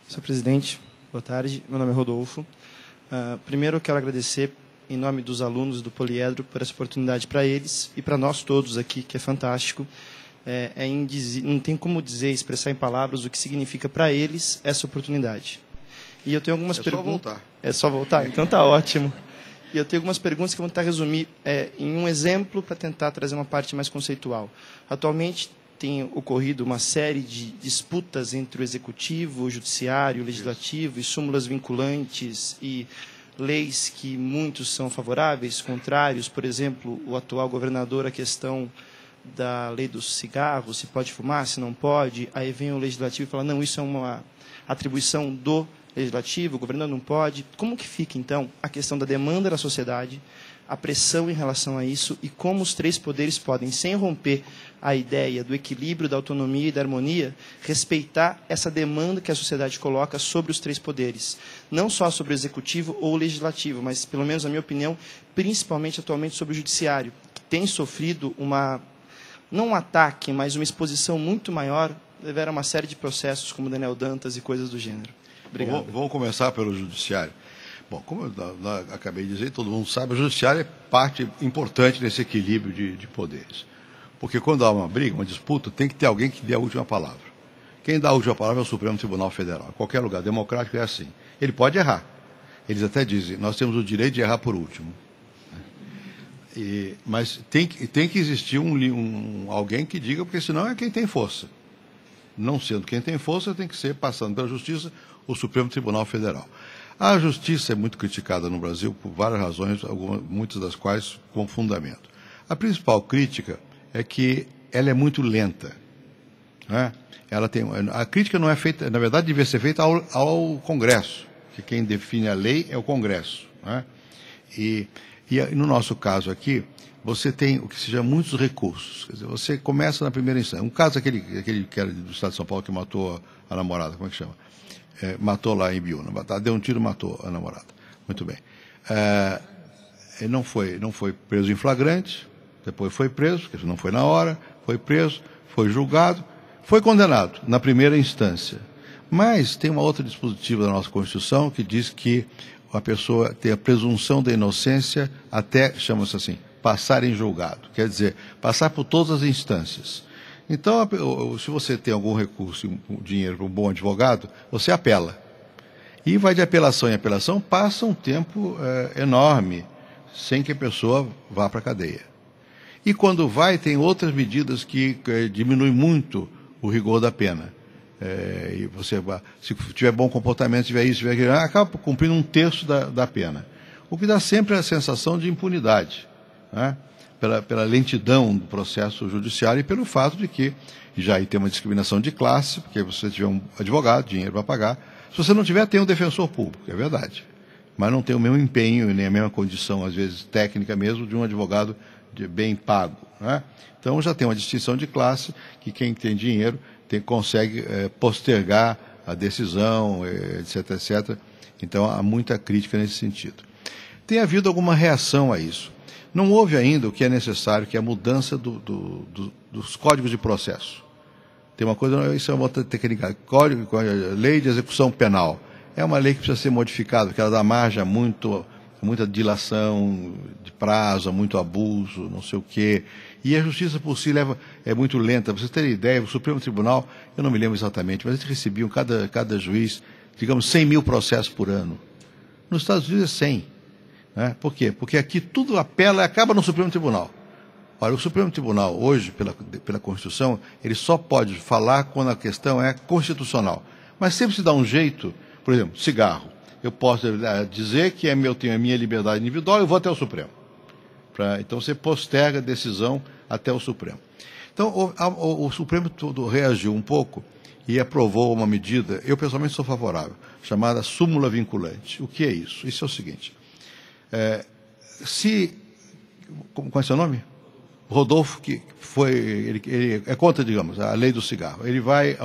Senhor presidente, boa tarde. Meu nome é Rodolfo. Primeiro, eu quero agradecer, em nome dos alunos do Poliedro, por essa oportunidade para eles e para nós todos aqui, que é fantástico. Não tem como dizer, expressar em palavras o que significa para eles essa oportunidade. E eu tenho algumas perguntas. É só voltar. É só voltar? Então tá ótimo. E eu tenho algumas perguntas que eu vou tentar resumir em um exemplo para tentar trazer uma parte mais conceitual. Atualmente, tem ocorrido uma série de disputas entre o executivo, o judiciário, o legislativo, e súmulas vinculantes e leis que muitos são favoráveis, contrários. Por exemplo, o atual governador, a questão da lei dos cigarros, se pode fumar, se não pode. Aí vem o legislativo e fala, não, isso é uma atribuição do legislativo, o governador não pode. Como que fica, então, a questão da demanda da sociedade, a pressão em relação a isso e como os três poderes podem, sem romper a ideia do equilíbrio, da autonomia e da harmonia, respeitar essa demanda que a sociedade coloca sobre os três poderes. Não só sobre o executivo ou o legislativo, mas, pelo menos na minha opinião, principalmente atualmente sobre o judiciário, que tem sofrido não um ataque, mas uma exposição muito maior devido a uma série de processos como Daniel Dantas e coisas do gênero. Obrigado. Vamos começar pelo judiciário. Bom, como eu acabei de dizer, todo mundo sabe, o judiciário é parte importante desse equilíbrio de poderes. Porque quando há uma briga, uma disputa, tem que ter alguém que dê a última palavra. Quem dá a última palavra é o Supremo Tribunal Federal. Em qualquer lugar democrático é assim. Ele pode errar. Eles até dizem, nós temos o direito de errar por último. Mas tem que existir alguém que diga, porque senão é quem tem força. Não sendo quem tem força, tem que ser, passando pela Justiça, o Supremo Tribunal Federal. A justiça é muito criticada no Brasil por várias razões, muitas das quais com fundamento. A principal crítica é que ela é muito lenta. Né? A crítica não é feita, na verdade, devia ser feita ao Congresso, que quem define a lei é o Congresso. Né? E no nosso caso aqui, você tem o que se chama muitos recursos. Quer dizer, você começa na primeira instância. Um caso aquele que era do Estado de São Paulo que matou a namorada, como é que chama? Matou lá em Biúna, deu um tiro e matou a namorada. Muito bem. Ele não foi preso em flagrante, depois foi preso, porque não foi na hora, foi preso, foi julgado, foi condenado na primeira instância. Mas tem uma outra dispositiva da nossa Constituição que diz que a pessoa tem a presunção da inocência até, chama-se assim, passar em julgado. Quer dizer, passar por todas as instâncias. Então, se você tem algum recurso, dinheiro para um bom advogado, você apela. E vai de apelação em apelação, passa um tempo enorme, sem que a pessoa vá para a cadeia. E quando vai, tem outras medidas que diminuem muito o rigor da pena. E você, se tiver bom comportamento, tiver isso, tiver aquilo, acaba cumprindo um terço da pena. O que dá sempre a sensação de impunidade, né? Pela lentidão do processo judiciário e pelo fato de que já aí tem uma discriminação de classe, porque você tiver um advogado, dinheiro para pagar. Se você não tiver, tem um defensor público, é verdade. Mas não tem o mesmo empenho, nem a mesma condição, às vezes técnica mesmo, de um advogado bem pago. Né? Então já tem uma distinção de classe, que quem tem dinheiro consegue postergar a decisão, etc, etc. Então há muita crítica nesse sentido. Tem havido alguma reação a isso. Não houve ainda o que é necessário, que é a mudança dos códigos de processo. Tem uma coisa, isso é uma outra técnica, lei de execução penal. É uma lei que precisa ser modificada, porque ela dá margem a muita dilação de prazo, a muito abuso, não sei o quê. E a justiça por si é muito lenta. Pra vocês terem ideia, o Supremo Tribunal, eu não me lembro exatamente, mas eles recebiam, cada juiz, digamos, 100 mil processos por ano. Nos Estados Unidos é 100. Né? Por quê? Porque aqui tudo apela e acaba no Supremo Tribunal. Olha, o Supremo Tribunal, hoje, pela Constituição, ele só pode falar quando a questão é constitucional. Mas sempre se dá um jeito, por exemplo, cigarro. Eu posso dizer que tenho a minha liberdade individual e eu vou até o Supremo. Então você posterga a decisão até o Supremo. Então o Supremo reagiu um pouco e aprovou uma medida, eu pessoalmente sou favorável, chamada súmula vinculante. O que é isso? Isso é o seguinte. Qual é o seu nome? Rodolfo, que ele é contra, digamos, a lei do cigarro. Ele vai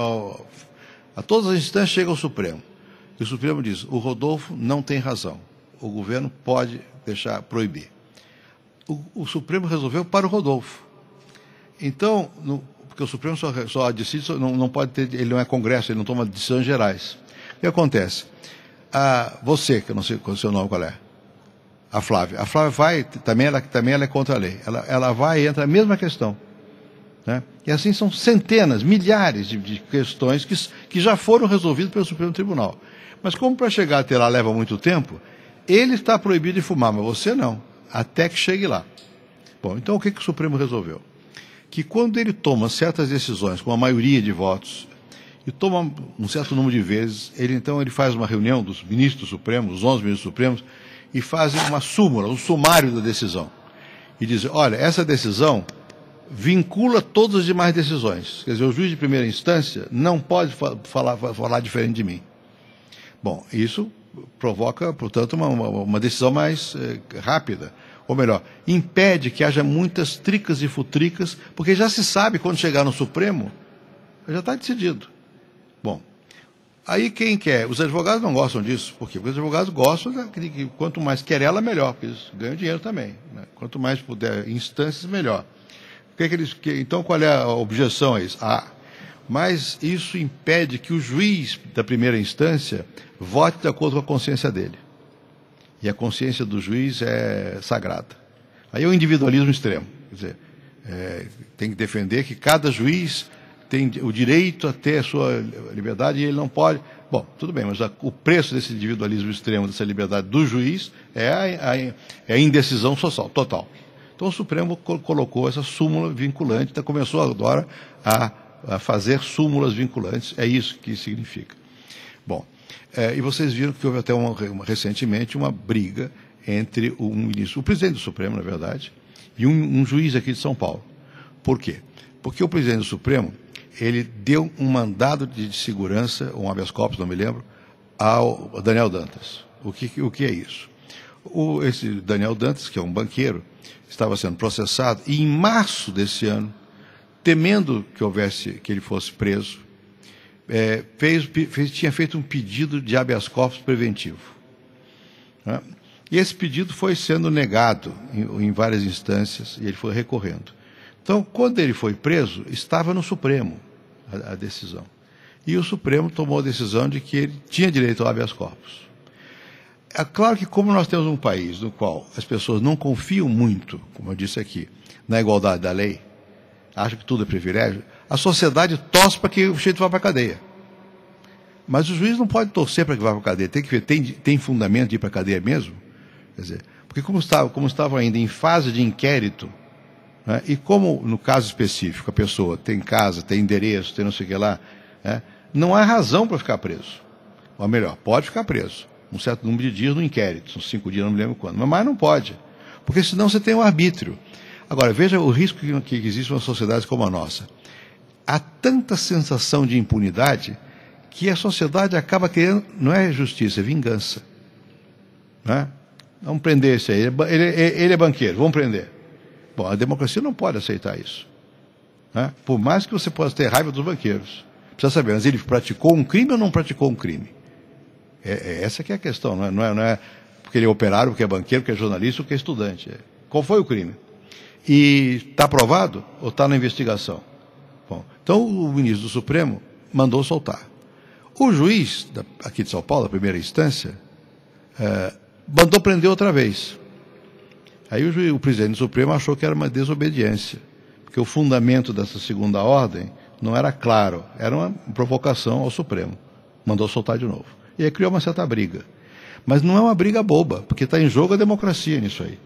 a todas as instâncias, chega ao Supremo. E o Supremo diz, o Rodolfo não tem razão. O governo pode proibir. O Supremo resolveu para o Rodolfo. Então, porque o Supremo só decide, não pode ter, ele não é Congresso, ele não toma decisões gerais. que acontece? Você, que eu não sei o seu nome qual é, a Flávia vai, também ela é contra a lei, ela vai e entra na mesma questão. Né? E assim são centenas, milhares de questões que já foram resolvidas pelo Supremo Tribunal. Mas como para chegar até lá leva muito tempo, ele está proibido de fumar, mas você não, até que chegue lá. Bom, então o que o Supremo resolveu? Que quando ele toma certas decisões com a maioria de votos, e toma um certo número de vezes, ele faz uma reunião dos ministros supremos, os 11 ministros supremos, e fazem uma súmula, um sumário da decisão. E dizem, olha, essa decisão vincula todas as demais decisões. Quer dizer, o juiz de primeira instância não pode falar diferente de mim. Bom, isso provoca, portanto, uma decisão mais rápida. Ou melhor, impede que haja muitas tricas e futricas, porque já se sabe, quando chegar no Supremo, já está decidido. Bom, aí quem quer? Os advogados não gostam disso. Por quê? Porque os advogados gostam de que quanto mais querela, melhor, porque eles ganham dinheiro também. Né? Quanto mais puder instâncias, melhor. Então, qual é a objeção a isso? Mas isso impede que o juiz da primeira instância vote de acordo com a consciência dele. E a consciência do juiz é sagrada. Aí é o individualismo extremo. Quer dizer, tem que defender que cada juiz tem o direito a ter a sua liberdade e ele não pode... Bom, tudo bem, mas o preço desse individualismo extremo, dessa liberdade do juiz, é a indecisão social, total. Então o Supremo colocou essa súmula vinculante, então começou agora a fazer súmulas vinculantes, é isso que significa. Bom, e vocês viram que houve até recentemente uma briga entre o presidente do Supremo, na verdade, e um juiz aqui de São Paulo. Por quê? Porque o presidente do Supremo, ele deu um mandado de segurança, um habeas corpus, não me lembro, ao Daniel Dantas. O que é isso? Esse Daniel Dantas, que é um banqueiro, estava sendo processado e em março desse ano, temendo que ele fosse preso, tinha feito um pedido de habeas corpus preventivo. Né? E esse pedido foi sendo negado em várias instâncias e ele foi recorrendo. Então, quando ele foi preso, estava no Supremo a decisão. E o Supremo tomou a decisão de que ele tinha direito ao habeas corpus. É claro que, como nós temos um país no qual as pessoas não confiam muito, como eu disse aqui, na igualdade da lei, acham que tudo é privilégio, a sociedade torce para que o sujeito vá para a cadeia. Mas o juiz não pode torcer para que vá para a cadeia. Tem que ver, tem fundamento de ir para a cadeia mesmo? Quer dizer, porque como estava ainda em fase de inquérito, né, e como, no caso específico, a pessoa tem casa, tem endereço, tem não sei o que lá, né, não há razão para ficar preso. Ou melhor, pode ficar preso um certo número de dias no inquérito, são 5 dias, não me lembro quando, mas não pode, porque senão você tem um arbítrio. Agora, veja o risco que existe em uma sociedade como a nossa. Há tanta sensação de impunidade que a sociedade acaba querendo, não é justiça, é vingança. Né? Vamos prender esse aí, ele é banqueiro, vamos prender. Bom, a democracia não pode aceitar isso. Né? Por mais que você possa ter raiva dos banqueiros. Precisa saber, mas ele praticou um crime ou não praticou um crime? Essa que é a questão, não é porque ele é operário, porque é banqueiro, porque é jornalista, porque é estudante. Qual foi o crime? E está provado ou está na investigação? Bom, então o ministro do Supremo mandou soltar. O juiz aqui de São Paulo, da primeira instância, mandou prender outra vez. Aí o presidente do Supremo achou que era uma desobediência, porque o fundamento dessa segunda ordem não era claro, era uma provocação ao Supremo. Mandou soltar de novo. E aí criou uma certa briga. Mas não é uma briga boba, porque está em jogo a democracia nisso aí.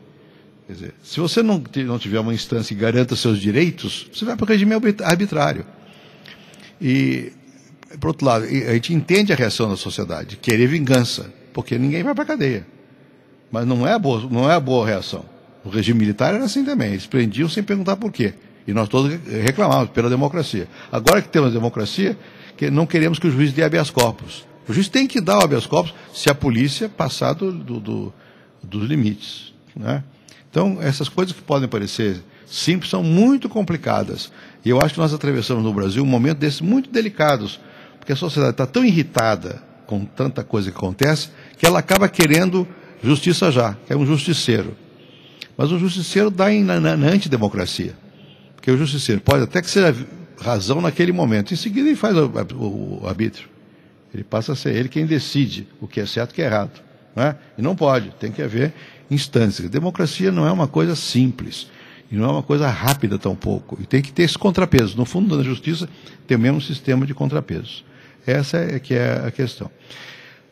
Quer dizer, se você não tiver uma instância que garanta seus direitos, você vai para o regime arbitrário. E, por outro lado, a gente entende a reação da sociedade, querer vingança, porque ninguém vai para a cadeia. Mas não é a boa reação. O regime militar era assim também, eles prendiam sem perguntar por quê. E nós todos reclamávamos pela democracia. Agora que temos democracia, não queremos que o juiz dê habeas corpus. O juiz tem que dar o habeas corpus se a polícia passar dos limites. Né? Então, essas coisas que podem parecer simples são muito complicadas. E eu acho que nós atravessamos no Brasil um momento desses muito delicados, porque a sociedade está tão irritada com tanta coisa que acontece, que ela acaba querendo justiça já, que é um justiceiro. Mas o justiceiro dá na antidemocracia. Porque o justiceiro pode até que seja razão naquele momento, em seguida ele faz o arbítrio. Ele passa a ser ele quem decide o que é certo e o que é errado. Né? E não pode, tem que haver instâncias. Democracia não é uma coisa simples, e não é uma coisa rápida tampouco. E tem que ter esse contrapeso. No fundo, na justiça, tem o mesmo sistema de contrapesos. Essa é que é a questão.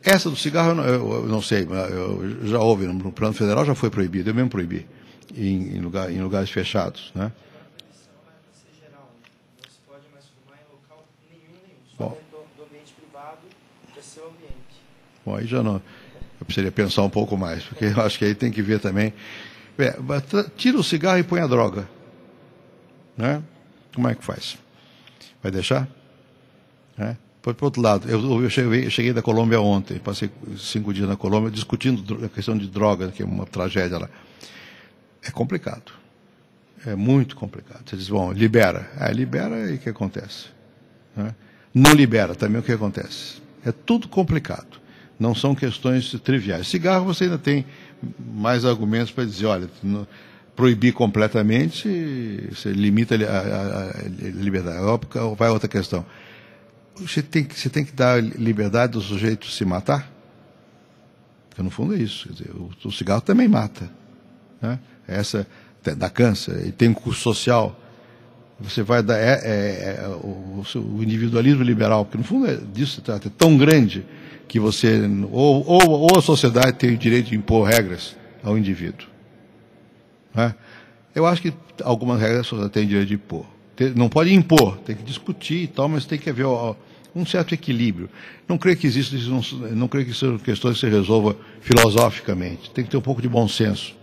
Essa do cigarro, eu não sei, eu já houve, no plano federal já foi proibido, eu mesmo proibi, em lugares fechados. Né? Bom, bom, aí já não. Eu precisaria pensar um pouco mais, porque eu acho que aí tem que ver também. Tira o cigarro e põe a droga. Né? Como é que faz? Vai deixar? Né? Por outro lado, eu cheguei da Colômbia ontem, passei 5 dias na Colômbia discutindo a questão de droga, que é uma tragédia lá. É complicado. É muito complicado. Você diz, bom, libera. Libera e o que acontece? Né? Não libera, também o que acontece? É tudo complicado. Não são questões triviais. Cigarro você ainda tem mais argumentos para dizer, olha, proibir completamente, você limita a liberdade. Vai outra questão. Você tem que dar liberdade do sujeito se matar? Porque no fundo é isso. Quer dizer, o cigarro também mata. Né? Essa dá câncer, e tem um custo social. Você vai dar o individualismo liberal, porque no fundo disso se trata, é tão grande que você, ou a sociedade tem o direito de impor regras ao indivíduo. Né? Eu acho que algumas regras a sociedade tem o direito de impor. Não pode impor, tem que discutir e tal, mas tem que haver um certo equilíbrio. Não creio que exista, não creio que sejam questões que se resolvam filosoficamente. Tem que ter um pouco de bom senso.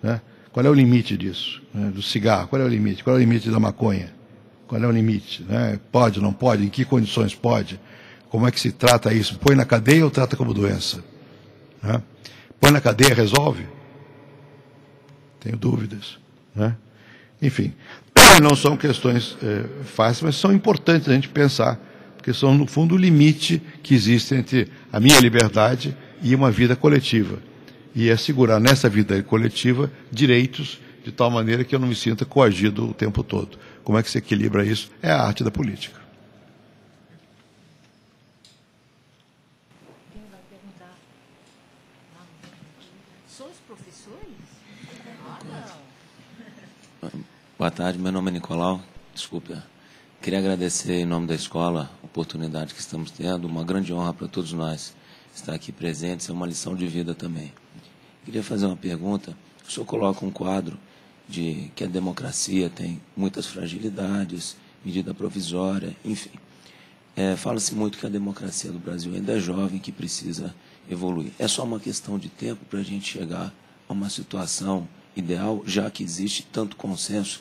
Né? Qual é o limite disso? Né? Do cigarro, qual é o limite? Qual é o limite da maconha? Qual é o limite? Né? Pode, não pode? Em que condições pode? Como é que se trata isso? Põe na cadeia ou trata como doença? Né? Põe na cadeia, resolve? Tenho dúvidas. Né? Enfim, não são questões fáceis, mas são importantes a gente pensar, porque são, no fundo, o limite que existe entre a minha liberdade e uma vida coletiva. E assegurar nessa vida coletiva direitos de tal maneira que eu não me sinta coagido o tempo todo. Como é que se equilibra isso? É a arte da política. Quem vai perguntar? São os professores? Não. Boa tarde, meu nome é Nicolau. Desculpe. Queria agradecer em nome da escola a oportunidade que estamos tendo. Uma grande honra para todos nós estar aqui presentes. É uma lição de vida também. Queria fazer uma pergunta. O senhor coloca um quadro de que a democracia tem muitas fragilidades, medida provisória, enfim. Fala-se muito que a democracia do Brasil ainda é jovem, que precisa evoluir. É só uma questão de tempo para a gente chegar a uma situação ideal, já que existe tanto consenso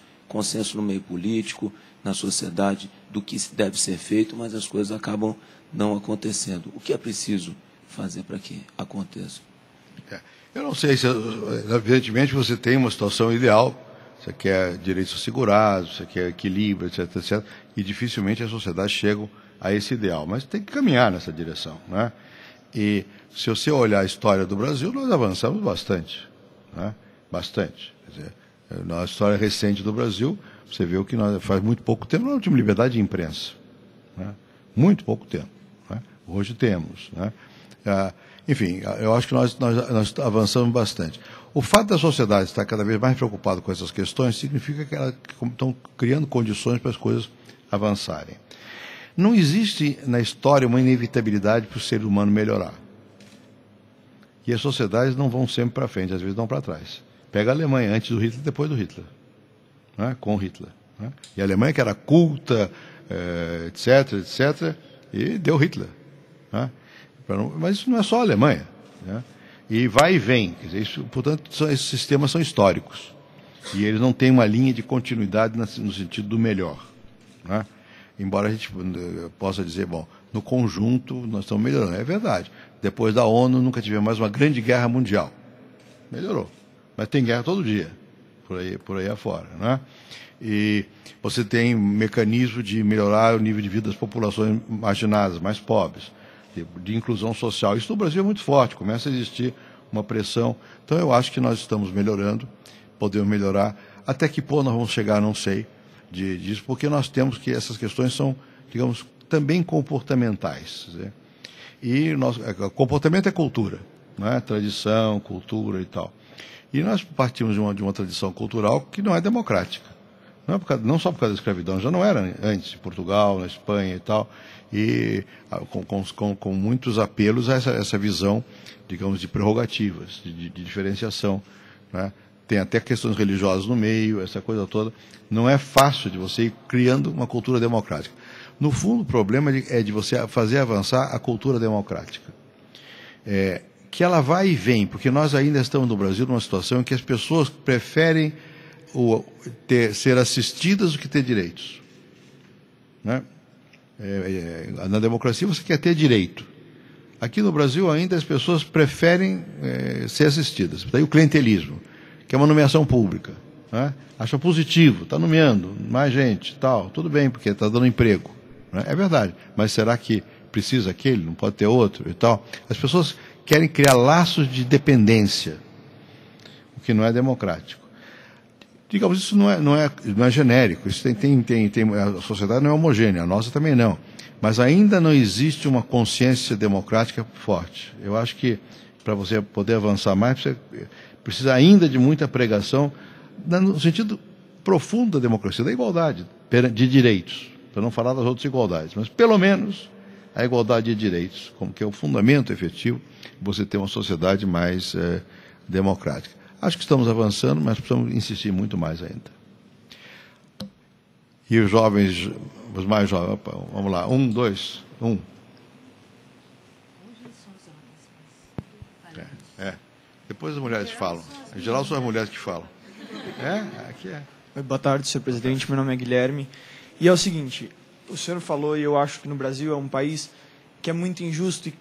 no meio político, na sociedade, do que deve ser feito, mas as coisas acabam não acontecendo. O que é preciso fazer para que aconteça? Eu não sei se, evidentemente, você tem uma situação ideal, você quer direitos assegurados, você quer equilíbrio, etc, etc, e dificilmente as sociedades chegam a esse ideal, mas tem que caminhar nessa direção. Né? E se você olhar a história do Brasil, nós avançamos bastante. Né? Bastante. Quer dizer, na história recente do Brasil, você vê o que nós faz muito pouco tempo, nós tínhamos liberdade de imprensa. Né? Muito pouco tempo. Né? Hoje temos. Né? Enfim, eu acho que nós avançamos bastante. O fato da sociedade estar cada vez mais preocupada com essas questões significa que elas estão criando condições para as coisas avançarem. Não existe na história uma inevitabilidade para o ser humano melhorar. E as sociedades não vão sempre para frente, às vezes vão para trás. Pega a Alemanha antes do Hitler e depois do Hitler. Né? Com Hitler. Né? E a Alemanha que era culta, etc, etc, e deu Hitler. Né? Mas isso não é só a Alemanha. Né? E vai e vem. Quer dizer, isso, portanto, esses sistemas são históricos. E eles não têm uma linha de continuidade no sentido do melhor. Né? Embora a gente possa dizer, bom, no conjunto nós estamos melhorando. É verdade. Depois da ONU nunca tivemos mais uma grande guerra mundial. Melhorou. Mas tem guerra todo dia, por aí afora. Né? E você tem mecanismo de melhorar o nível de vida das populações marginadas, mais pobres, de inclusão social. Isso no Brasil é muito forte, começa a existir uma pressão. Então eu acho que nós estamos melhorando, podemos melhorar. Até que ponto nós vamos chegar, não sei, disso, porque nós temos que essas questões são, digamos, também comportamentais. Quer dizer, E o nosso comportamento é cultura, né? Tradição, cultura e tal. E nós partimos de uma tradição cultural que não é democrática. Não só por causa da escravidão, já não era antes, em Portugal, na Espanha e tal, e com muitos apelos a essa visão, digamos, de prerrogativas, de diferenciação, né? Tem até questões religiosas no meio, essa coisa toda. Não é fácil de você ir criando uma cultura democrática. No fundo, o problema é de você fazer avançar a cultura democrática. Que ela vai e vem, porque nós ainda estamos no Brasil numa situação em que as pessoas preferem ser assistidas do que ter direitos. Né? Na democracia você quer ter direito. Aqui no Brasil ainda as pessoas preferem ser assistidas. Daí o clientelismo, que é uma nomeação pública. Né? Acha positivo, está nomeando mais gente, tal, tudo bem, porque está dando emprego. Né? É verdade, mas será que precisa aquele, não pode ter outro e tal? As pessoas querem criar laços de dependência, o que não é democrático. Digamos, isso não é genérico, isso a sociedade não é homogênea, a nossa também não. Mas ainda não existe uma consciência democrática forte. Eu acho que para você poder avançar mais, você precisa ainda de muita pregação no sentido profundo da democracia, da igualdade de direitos, para não falar das outras igualdades, mas pelo menos a igualdade de direitos, como que é o fundamento efetivo de você ter uma sociedade mais democrática. Acho que estamos avançando, mas precisamos insistir muito mais ainda. E os jovens, os mais jovens, opa, vamos lá, 1, 2, 1. Depois as mulheres falam. Em geral são as mulheres que falam. Aqui é. Boa tarde, senhor presidente. Meu nome é Guilherme. E é o seguinte, o senhor falou, e eu acho que no Brasil é um país que é muito injusto, e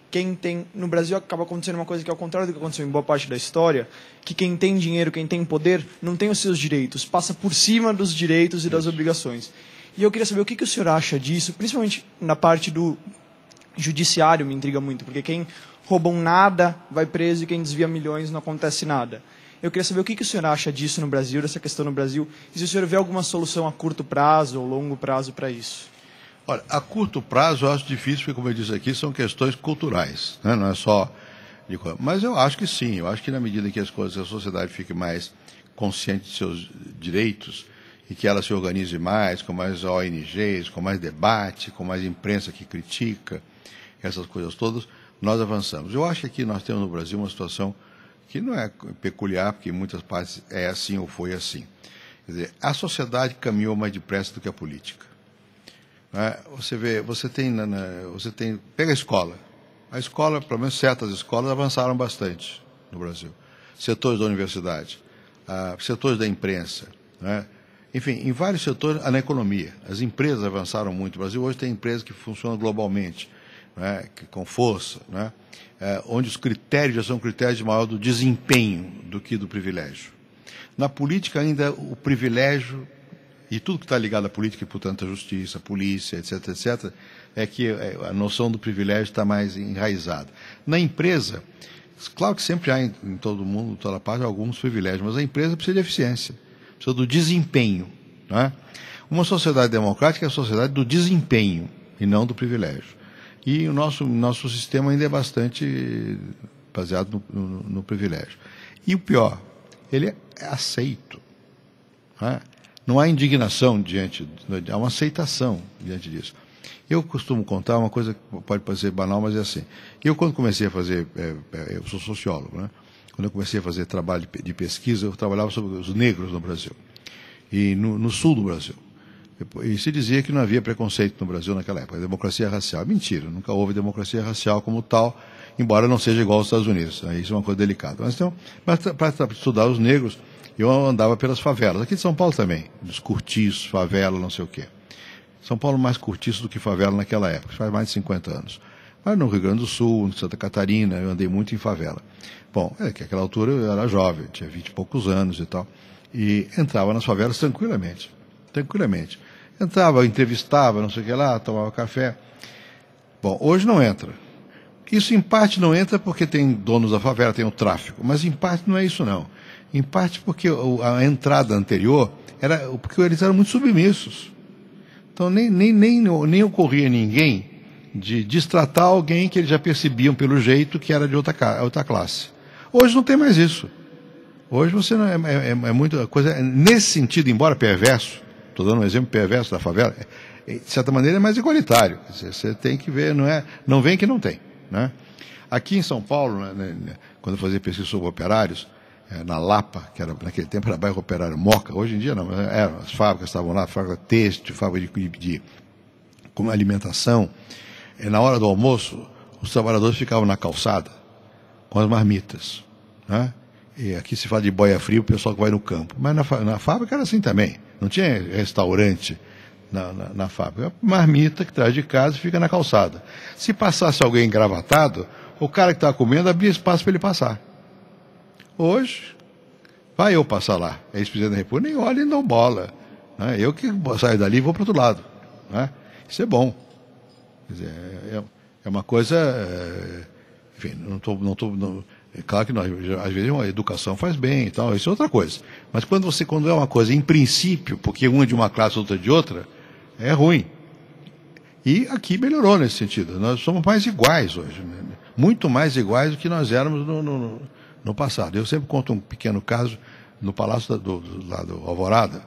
no Brasil acaba acontecendo uma coisa que é ao contrário do que aconteceu em boa parte da história, que quem tem dinheiro, quem tem poder, não tem os seus direitos, passa por cima dos direitos e das obrigações. E eu queria saber o que o senhor acha disso, principalmente na parte do judiciário, me intriga muito, porque quem rouba um nada vai preso e quem desvia milhões não acontece nada. Eu queria saber o que o senhor acha disso no Brasil, dessa questão no Brasil, e se o senhor vê alguma solução a curto prazo ou longo prazo para isso. Olha, a curto prazo eu acho difícil, porque, como eu disse aqui, são questões culturais, né? Não é só de coisa. Mas eu acho que sim, eu acho que na medida que a sociedade fique mais consciente de seus direitos e que ela se organize mais, com mais ONGs, com mais debate, com mais imprensa que critica, essas coisas todas, nós avançamos. Eu acho que aqui nós temos no Brasil uma situação que não é peculiar, porque em muitas partes é assim ou foi assim. Quer dizer, a sociedade caminhou mais depressa do que a política. Você tem, pega a escola. A escola, pelo menos certas escolas, avançaram bastante no Brasil. Setores da universidade, setores da imprensa, né? Enfim, em vários setores, na economia. As empresas avançaram muito. O Brasil hoje tem empresas que funcionam globalmente, né? Com força, né? Onde os critérios já são critérios de maior do desempenho do que do privilégio. Na política ainda o privilégio e tudo que está ligado à política, e portanto à justiça, à polícia, etc., etc., é que a noção do privilégio está mais enraizada. Na empresa, claro que sempre há em todo mundo, em toda parte, alguns privilégios, mas a empresa precisa de eficiência, precisa do desempenho. Né? Uma sociedade democrática é a sociedade do desempenho e não do privilégio. E o nosso sistema ainda é bastante baseado no privilégio. E o pior, ele é aceito. Né? Não há indignação há uma aceitação diante disso. Eu costumo contar uma coisa que pode parecer banal, mas é assim. Eu, quando comecei a fazer, eu sou sociólogo, né? Quando eu comecei a fazer trabalho de pesquisa, eu trabalhava sobre os negros no Brasil, e no sul do Brasil. E se dizia que não havia preconceito no Brasil naquela época, democracia racial. Mentira, nunca houve democracia racial como tal, embora não seja igual aos Estados Unidos. Isso é uma coisa delicada. Mas então, para estudar os negros, eu andava pelas favelas, aqui de São Paulo também, dos cortiços, favela, não sei o quê. São Paulo mais cortiço do que favela naquela época, faz mais de 50 anos. Mas no Rio Grande do Sul, em Santa Catarina, eu andei muito em favela. Bom, que naquela altura eu era jovem, tinha 20 e poucos anos e tal, e entrava nas favelas tranquilamente. Entrava, entrevistava, não sei o que lá, tomava café. Bom, hoje não entra. Isso em parte não entra porque tem donos da favela, tem o tráfico, mas em parte não é isso não. Em parte porque a entrada anterior era porque eles eram muito submissos. Então nem ocorria ninguém de destratar alguém que eles já percebiam pelo jeito que era de outra classe. Hoje não tem mais isso. Hoje você não é muita coisa. Nesse sentido, embora perverso, estou dando um exemplo perverso da favela, de certa maneira é mais igualitário. Você tem que ver, não vem que não tem. Né? Aqui em São Paulo, quando eu fazia pesquisa sobre operários, na Lapa, que era, naquele tempo era bairro operário Moca, hoje em dia não, as fábricas estavam lá, fábrica têxtil, fábrica de alimentação. Na hora do almoço, os trabalhadores ficavam na calçada com as marmitas. Né? E aqui se fala de boia fria, o pessoal que vai no campo. Mas na fábrica era assim também. Não tinha restaurante na fábrica. Marmita que traz de casa e fica na calçada. Se passasse alguém engravatado, o cara que estava comendo abria espaço para ele passar. Hoje, vai eu passar lá. Ex-presidente da República, nem olha e não bola. Né? Eu que saio dali e vou para o outro lado. Né? Isso é bom. Quer dizer, é uma coisa... enfim, é claro que às vezes a educação faz bem e tal, isso é outra coisa. Mas quando é uma coisa em princípio, porque uma é de uma classe, outra de outra, é ruim. E aqui melhorou nesse sentido. Nós somos mais iguais hoje. Né? Muito mais iguais do que nós éramos no passado. Eu sempre conto um pequeno caso no Palácio do Alvorada,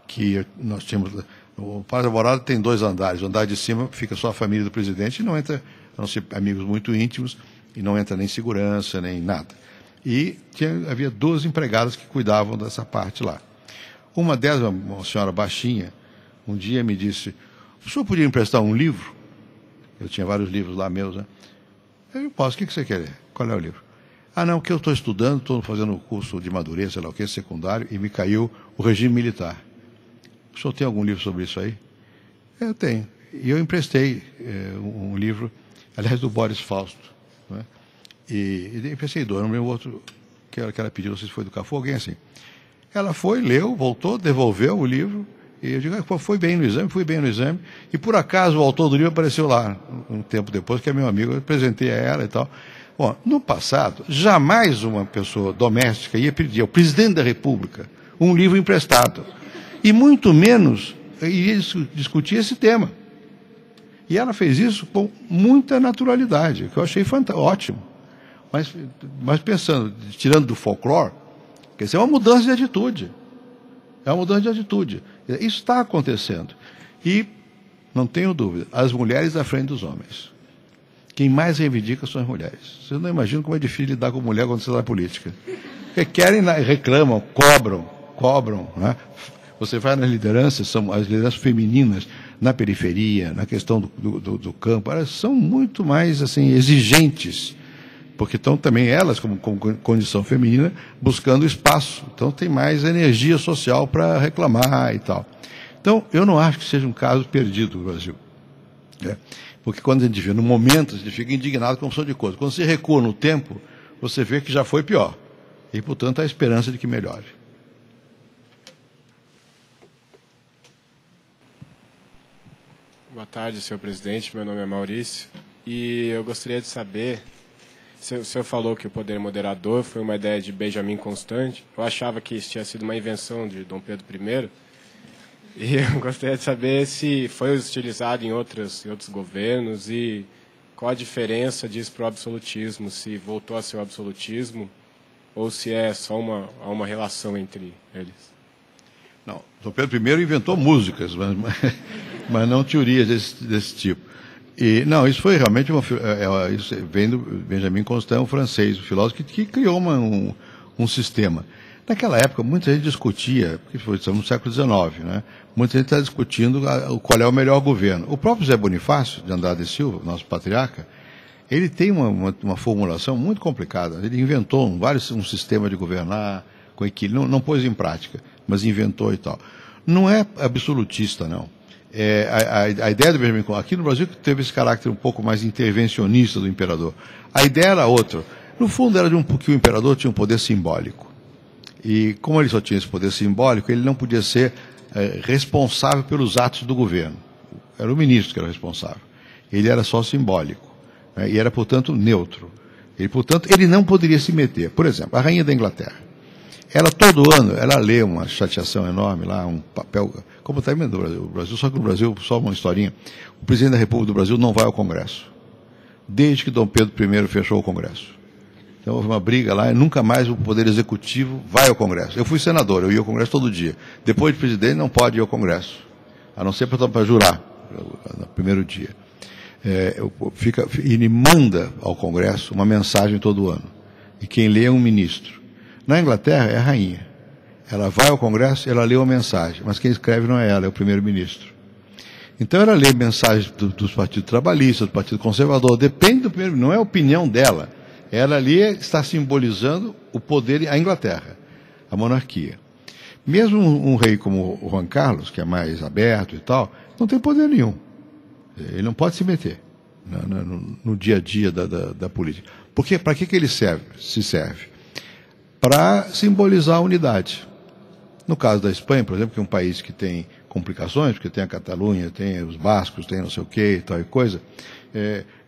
que nós tínhamos... O Palácio Alvorada tem 2 andares. O andar de cima fica só a família do presidente e não entra, a não ser amigos muito íntimos, e não entra nem segurança, nem nada. E havia 2 empregadas que cuidavam dessa parte lá. Uma delas, uma senhora baixinha, um dia me disse, o senhor podia emprestar um livro? Eu tinha vários livros lá meus, né? Eu posso, o que você quer? Qual é o livro? Ah, não, que eu estou estudando, estou fazendo o curso de madureza, sei lá o que, secundário, e me caiu o regime militar. O senhor tem algum livro sobre isso aí? Eu tenho. E eu emprestei um livro, aliás, do Boris Fausto. Né? E pensei, não lembro o outro que ela pediu, não sei se foi do Cafu, alguém assim. Ela foi, leu, voltou, devolveu o livro, e eu digo, fui bem no exame, e por acaso o autor do livro apareceu lá, um tempo depois, que é meu amigo, eu apresentei a ela e tal. Bom, no passado, jamais uma pessoa doméstica ia pedir ao presidente da República um livro emprestado, e muito menos iria discutir esse tema. E ela fez isso com muita naturalidade, que eu achei ótimo. Mas pensando, tirando do folclore, quer dizer, é uma mudança de atitude. É uma mudança de atitude. Isso está acontecendo. E, não tenho dúvida, as mulheres à frente dos homens. Quem mais reivindica são as mulheres. Vocês não imaginam como é difícil lidar com mulher quando você está na política. Porque querem, reclamam, cobram. Né? Você vai nas lideranças, são as lideranças femininas, na periferia, na questão do campo, elas são muito mais assim, exigentes, porque estão também elas, como condição feminina, buscando espaço. Então tem mais energia social para reclamar e tal. Então, eu não acho que seja um caso perdido no Brasil. Né? Porque quando a gente vê no momento, a gente fica indignado com uma opção de coisa. Quando você recua no tempo, você vê que já foi pior. E, portanto, há esperança de que melhore. Boa tarde, senhor presidente. Meu nome é Maurício. E eu gostaria de saber, o senhor falou que o poder moderador foi uma ideia de Benjamin Constant. Eu achava que isso tinha sido uma invenção de Dom Pedro I. E eu gostaria de saber se foi utilizado em outros governos e qual a diferença disso para o absolutismo, se voltou a ser o absolutismo ou se é só uma relação entre eles. Não, Dom Pedro I inventou músicas, mas não teorias desse tipo. E, não, isso foi realmente isso vem do Benjamin Constant, um francês, um filósofo que criou um sistema. Naquela época, muita gente discutia, porque estamos no século XIX, né? Muita gente está discutindo qual é o melhor governo. O próprio Zé Bonifácio, de Andrade e Silva, nosso patriarca, ele tem uma formulação muito complicada. Ele inventou um sistema de governar com equilíbrio, não pôs em prática, mas inventou e tal. Não é absolutista, não. A ideia do Benjamin Constant, aqui no Brasil teve esse caráter um pouco mais intervencionista do imperador. A ideia era outra. No fundo, era que o imperador tinha um poder simbólico. E como ele só tinha esse poder simbólico, ele não podia ser responsável pelos atos do governo. Era o ministro que era responsável. Ele era só simbólico. Né? E era, portanto, neutro. Portanto, ele não poderia se meter. Por exemplo, a rainha da Inglaterra. ela todo ano, ela lê uma chateação enorme lá, um papel, como está no Brasil. O Brasil, só que no Brasil, só uma historinha, o presidente da República do Brasil não vai ao Congresso, desde que Dom Pedro I fechou o Congresso. Então houve uma briga lá e nunca mais o Poder Executivo vai ao Congresso. Eu fui senador, eu ia ao Congresso todo dia. Depois de presidente não pode ir ao Congresso, a não ser para jurar, no primeiro dia. Ele manda ao Congresso uma mensagem todo ano. E quem lê é um ministro. Na Inglaterra é a rainha. Ela vai ao Congresso, ela lê uma mensagem, mas quem escreve não é ela, é o primeiro-ministro. Então ela lê mensagens dos partidos trabalhistas, do Partido Conservador, depende do primeiro, não é a opinião dela. Ela ali está simbolizando o poder, a Inglaterra, a monarquia. Mesmo um rei como o Juan Carlos, que é mais aberto e tal, não tem poder nenhum. Ele não pode se meter no dia a dia da política. Porque para que ele se serve? Para simbolizar a unidade. No caso da Espanha, por exemplo, que é um país que tem complicações, porque tem a Catalunha, tem os bascos, tem não sei o quê e tal e coisa,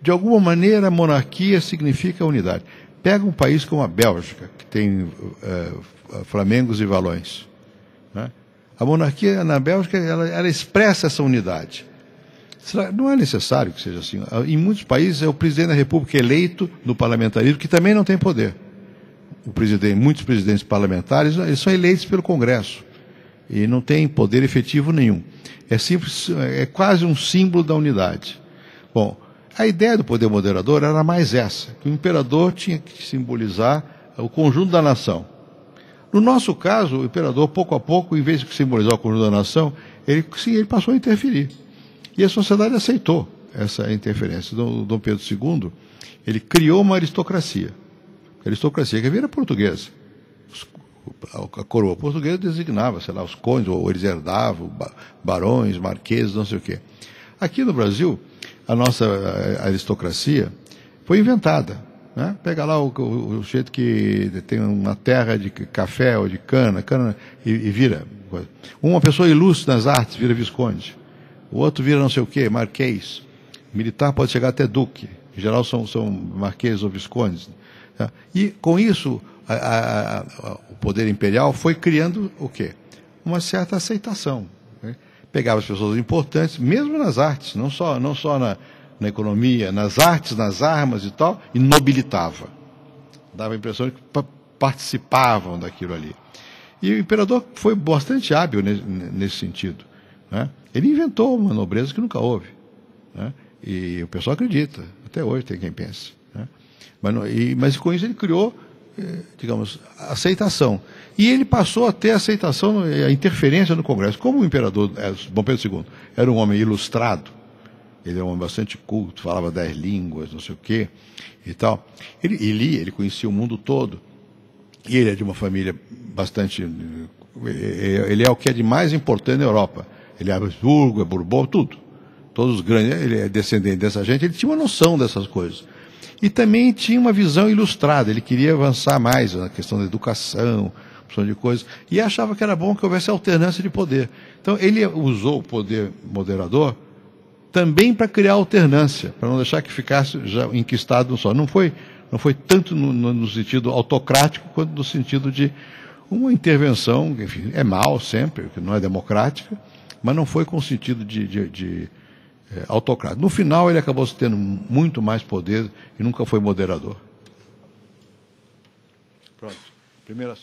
de alguma maneira a monarquia significa unidade. Pega um país como a Bélgica, que tem flamengos e valões. Né? A monarquia na Bélgica, ela expressa essa unidade. Não é necessário que seja assim. Em muitos países é o presidente da República eleito no parlamentarismo, que também não tem poder. Muitos presidentes parlamentares, eles são eleitos pelo Congresso e não têm poder efetivo nenhum. É quase um símbolo da unidade. Bom, a ideia do poder moderador era mais essa, que o imperador tinha que simbolizar o conjunto da nação. No nosso caso, o imperador, pouco a pouco, em vez de simbolizar o conjunto da nação, ele passou a interferir. E a sociedade aceitou essa interferência. Dom Pedro II, ele criou uma aristocracia. A aristocracia que era portuguesa. A coroa portuguesa designava, sei lá, os condes, ou eles herdavam, barões, marqueses, não sei o quê. Aqui no Brasil, a nossa aristocracia foi inventada. Né? Pega lá o jeito que tem uma terra de café ou de cana e vira. Uma pessoa ilustre nas artes vira visconde. O outro vira não sei o quê, marquês. Militar pode chegar até duque. Em geral são marqueses ou viscondes. Tá? E com isso, o poder imperial foi criando o quê? Uma certa aceitação. Né? Pegava as pessoas importantes, mesmo nas artes, não só na economia, nas artes, nas armas e tal, e nobilitava. Dava a impressão de que participavam daquilo ali. E o imperador foi bastante hábil nesse sentido. Né? Ele inventou uma nobreza que nunca houve. Né? E o pessoal acredita, até hoje tem quem pense. Né? Mas com isso ele criou, digamos, aceitação. E ele passou a ter aceitação, a interferência no Congresso. Como o imperador, Dom Pedro II, era um homem ilustrado, ele era um homem bastante culto, falava 10 línguas, não sei o quê, e tal. Ele lia, ele conhecia o mundo todo. E ele é de uma família bastante... Ele é o que é de mais importante na Europa. Ele é Habsburgo, é Bourbon, tudo. Todos os grandes, ele é descendente dessa gente, ele tinha uma noção dessas coisas. E também tinha uma visão ilustrada, ele queria avançar mais na questão da educação, opção de coisas, e achava que era bom que houvesse alternância de poder. Então ele usou o poder moderador também para criar alternância, para não deixar que ficasse já enquistado no só. Não foi tanto no sentido autocrático, quanto no sentido de uma intervenção, enfim, é mal sempre, porque não é democrática, mas não foi com o sentido de autocrático. No final, ele acabou tendo muito mais poder e nunca foi moderador. Pronto. Primeiro,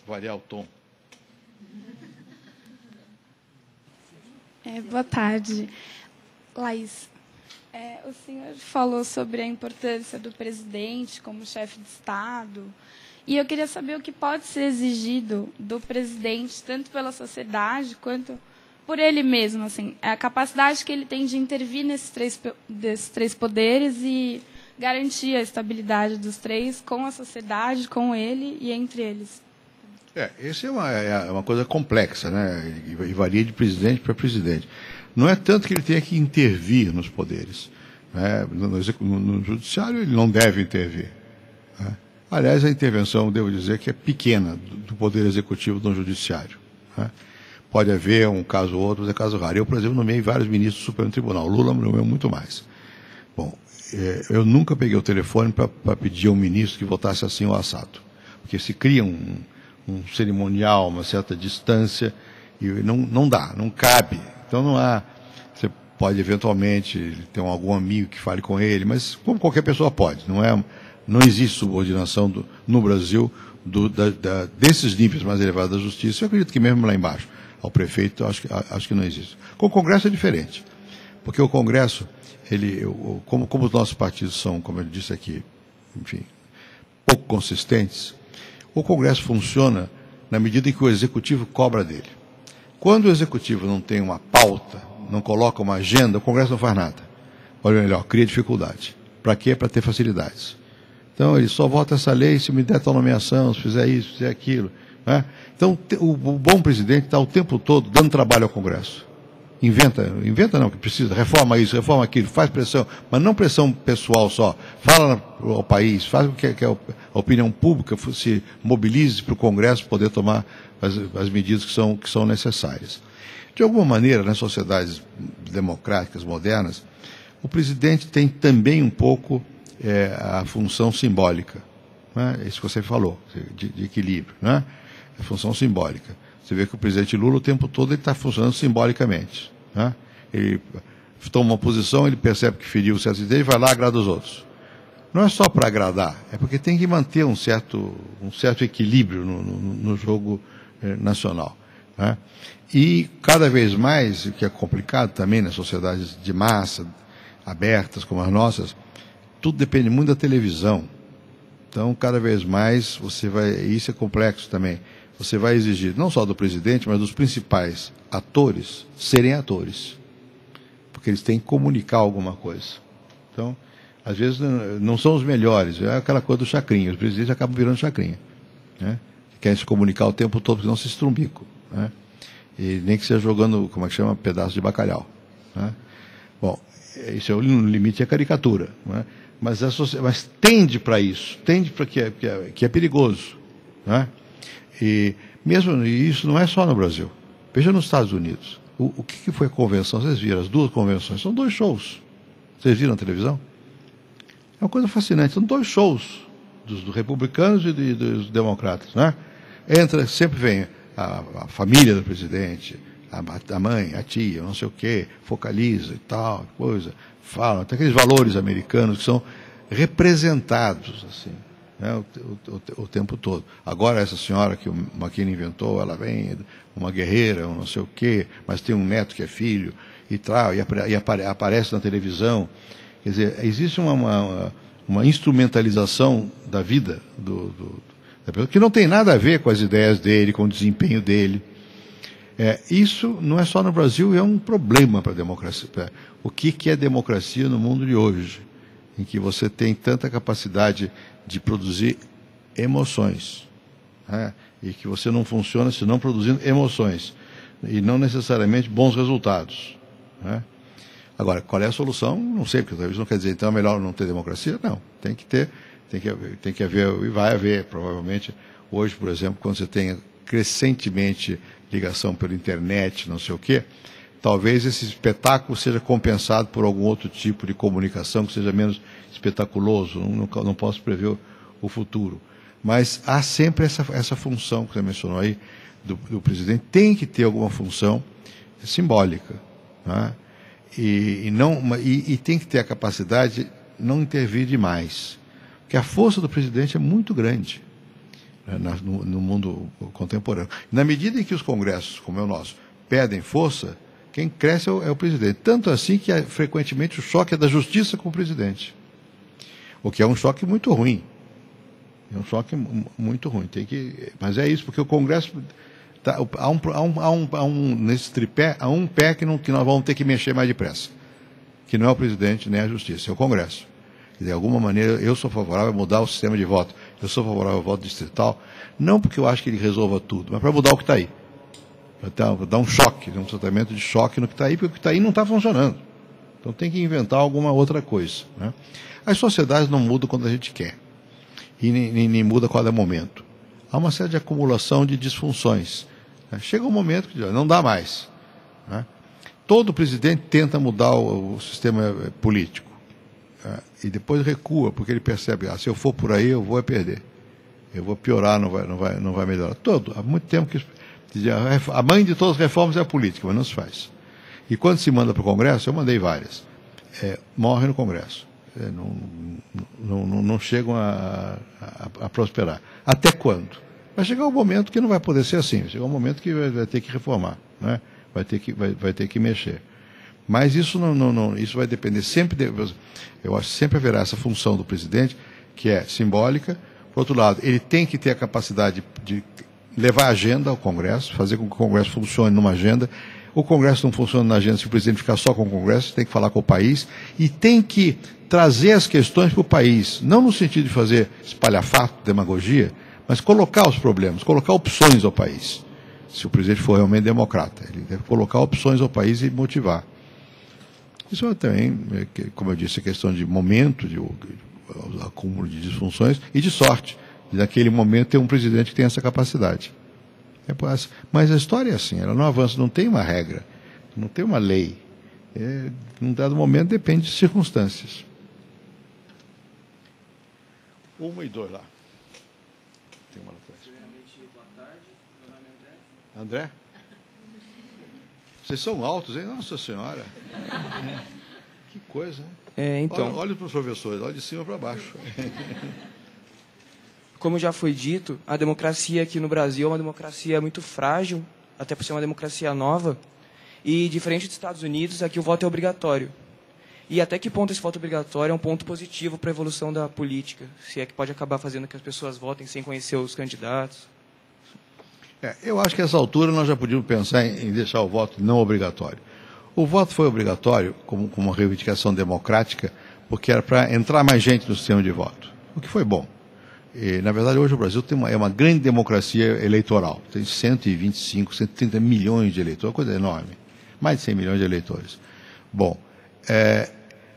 variar o tom. Boa tarde. Laís, o senhor falou sobre a importância do presidente como chefe de Estado. E eu queria saber o que pode ser exigido do presidente, tanto pela sociedade quanto por ele mesmo, assim, a capacidade que ele tem de intervir desses três poderes e garantir a estabilidade dos três com a sociedade, com ele e entre eles. Essa é uma coisa complexa, né? E varia de presidente para presidente. Não é tanto que ele tenha que intervir nos poderes. Né? No judiciário ele não deve intervir. Né? Aliás, a intervenção, devo dizer, que é pequena do poder executivo no judiciário. Né? Pode haver um caso ou outro, mas é caso raro. Eu, por exemplo, nomeei vários ministros do Supremo Tribunal. Lula me nomeou muito mais. Bom, eu nunca peguei o telefone para pedir a um ministro que votasse assim ou assado. porque se cria um cerimonial, uma certa distância, e não dá, não cabe. Então não há... Você pode eventualmente ter algum amigo que fale com ele, mas como qualquer pessoa pode, não existe subordinação no Brasil desses níveis mais elevados da justiça. Eu acredito que mesmo lá embaixo, ao prefeito, acho que não existe. Com o Congresso é diferente, porque o Congresso, como os nossos partidos são, como eu disse aqui, enfim, pouco consistentes, o Congresso funciona na medida em que o Executivo cobra dele. Quando o Executivo não tem uma pauta, não coloca uma agenda, o Congresso não faz nada. Olha melhor, cria dificuldade. Para quê? Para ter facilidades. Então, ele só vota essa lei se me der tal nomeação, se fizer isso, se fizer aquilo. Né? Então, o bom presidente está o tempo todo dando trabalho ao Congresso. Inventa não, que precisa, reforma isso, reforma aquilo, faz pressão, mas não pressão pessoal só. Fala ao país, faz com que a opinião pública se mobilize para o Congresso poder tomar as medidas que são necessárias. De alguma maneira, nas sociedades democráticas modernas, o presidente tem também um pouco a função simbólica, né? Isso que você falou, de equilíbrio, né? A função simbólica. Você vê que o presidente Lula, o tempo todo, ele está funcionando simbolicamente, né? Ele toma uma posição, ele percebe que feriu certos ideias e vai lá e agrada os outros. Não é só para agradar, é porque tem que manter um certo equilíbrio no jogo nacional, né? E cada vez mais, o que é complicado também nas sociedades de massa, abertas como as nossas, tudo depende muito da televisão. Então, cada vez mais, isso é complexo também, você vai exigir, não só do presidente, mas dos principais atores, serem atores. Porque eles têm que comunicar alguma coisa. Então, às vezes, não são os melhores, é aquela coisa do chacrinha, os presidentes acabam virando chacrinha, né? Querem se comunicar o tempo todo, porque não se estrumbico, né? E nem que seja jogando, como é que chama, pedaço de bacalhau, né? Bom, isso é o limite, é caricatura, né? Mas tende para isso, tende para que é perigoso, né? E isso não é só no Brasil. Veja nos Estados Unidos. O que foi a convenção? Vocês viram as duas convenções? São 2 shows. Vocês viram na televisão? É uma coisa fascinante. São 2 shows dos republicanos e dos democratas, né? Sempre vem a família do presidente, a mãe, a tia, não sei o quê, focaliza e tal, coisa, fala, tem aqueles valores americanos que são representados, assim, né, o tempo todo. Agora, essa senhora que o McKinney inventou, ela vem, uma guerreira, não sei o quê, mas tem um neto que é filho e tal, e aparece na televisão. Quer dizer, existe uma instrumentalização da vida da pessoa, que não tem nada a ver com as ideias dele, com o desempenho dele. Isso não é só no Brasil, é um problema para a democracia. O que é democracia no mundo de hoje, em que você tem tanta capacidade de produzir emoções, né? E que você não funciona se não produzindo emoções, e não necessariamente bons resultados, né? Agora, qual é a solução? Não sei, porque talvez não quer dizer, então é melhor não ter democracia? Não, tem que haver, e vai haver, provavelmente, hoje, por exemplo, quando você tem crescentemente ligação pela internet, não sei o quê, talvez esse espetáculo seja compensado por algum outro tipo de comunicação que seja menos espetaculoso. Não posso prever o futuro. Mas há sempre essa função que você mencionou aí, do presidente, tem que ter alguma função simbólica, né? E tem que ter a capacidade de não intervir demais. Porque a força do presidente é muito grande, né, no mundo contemporâneo. Na medida em que os congressos, como é o nosso, perdem força, quem cresce é o presidente. Tanto assim que frequentemente o choque é da justiça com o presidente. O que é um choque muito ruim. É um choque muito ruim. Mas é isso, porque o Congresso... nesse tripé, há um pé que nós vamos ter que mexer mais depressa. Que não é o presidente nem a justiça, é o Congresso. De alguma maneira, eu sou favorável a mudar o sistema de voto. Eu sou favorável ao voto distrital, não porque eu acho que ele resolva tudo, mas para mudar o que está aí. Para dar um choque, um tratamento de choque no que está aí, porque o que está aí não está funcionando. Então tem que inventar alguma outra coisa, né? As sociedades não mudam quando a gente quer. E nem muda a cada momento. Há uma série de acumulação de disfunções. Chega um momento que não dá mais, né? Todo presidente tenta mudar o sistema político, e depois recua, porque ele percebe, se eu for por aí, eu vou perder. eu vou piorar, não vai melhorar. Há muito tempo que a mãe de todas as reformas é a política, mas não se faz. E quando se manda para o Congresso, eu mandei várias, morre no Congresso. Não chegam a prosperar. Até quando? Vai chegar um momento que não vai poder ser assim, vai chegar um momento que vai ter que reformar, né? Vai ter que mexer. Mas isso isso vai depender sempre, eu acho que sempre haverá essa função do presidente, que é simbólica. Por outro lado, ele tem que ter a capacidade de levar a agenda ao Congresso, fazer com que o Congresso funcione numa agenda. O Congresso não funciona na agenda se o presidente ficar só com o Congresso, tem que falar com o país e tem que trazer as questões para o país, não no sentido de fazer espalhafato, demagogia, mas colocar os problemas, colocar opções ao país. Se o presidente for realmente democrata, ele deve colocar opções ao país e motivar. Isso também, como eu disse, é questão de momento, de acúmulo de disfunções e de sorte. E naquele momento ter um presidente que tem essa capacidade. Mas a história é assim, ela não avança, não tem uma regra, não tem uma lei. Num dado momento depende de circunstâncias. 1 e 2 lá. Tem uma lá atrás. André? Vocês são altos, hein? Nossa Senhora. Que coisa, hein? Então, olha para os professores, olha de cima para baixo. como já foi dito, a democracia aqui no Brasil é uma democracia muito frágil, até por ser uma democracia nova, e diferente dos Estados Unidos, aqui o voto é obrigatório. E até que ponto esse voto obrigatório é um ponto positivo para a evolução da política? Se é que pode acabar fazendo que as pessoas votem sem conhecer os candidatos? Eu acho que a essa altura nós já podíamos pensar em deixar o voto não obrigatório. O voto foi obrigatório como uma reivindicação democrática, porque era para entrar mais gente no sistema de voto, o que foi bom. E, na verdade, hoje o Brasil é uma grande democracia eleitoral. Tem 125, 130 milhões de eleitores, uma coisa enorme. Mais de 100 milhões de eleitores. Bom,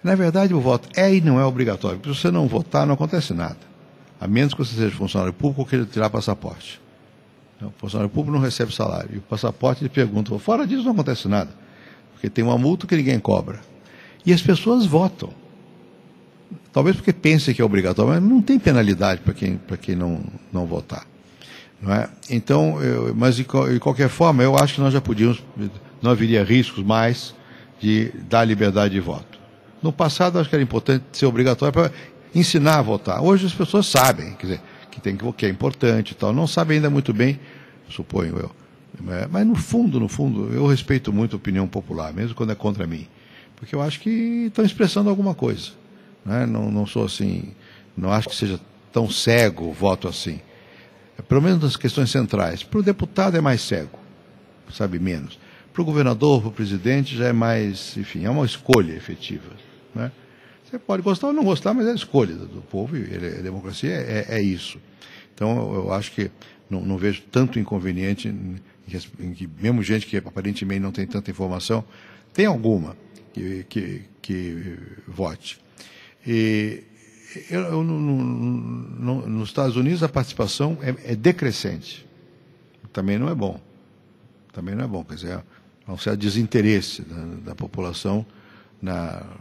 na verdade o voto é e não é obrigatório. Porque se você não votar, não acontece nada. A menos que você seja funcionário público ou queira tirar passaporte. O funcionário público não recebe salário. E o passaporte ele pergunta, fora disso não acontece nada. Porque tem uma multa que ninguém cobra. E as pessoas votam. Talvez porque pensem que é obrigatório, mas não tem penalidade para quem não votar. Não é? Então, mas de qualquer forma, eu acho que nós já podíamos, não haveria riscos mais de dar liberdade de voto. No passado, eu acho que era importante ser obrigatório para ensinar a votar. Hoje as pessoas sabem, quer dizer, que é importante e tal. Não sabem ainda muito bem, suponho eu. Mas no fundo, eu respeito muito a opinião popular, mesmo quando é contra mim. Porque eu acho que estão expressando alguma coisa. Não sou assim, não acho que seja tão cego o voto assim. Pelo menos nas questões centrais. Para o deputado é mais cego, sabe menos. Para o governador, para o presidente já é mais, enfim, é uma escolha efetiva. Né? Você pode gostar ou não gostar, mas é a escolha do povo e a democracia é isso. Então eu acho que não vejo tanto inconveniente em que mesmo gente que aparentemente não tem tanta informação, tem alguma que vote. E nos Estados Unidos a participação é decrescente. Também não é bom. Quer dizer, há um certo desinteresse da população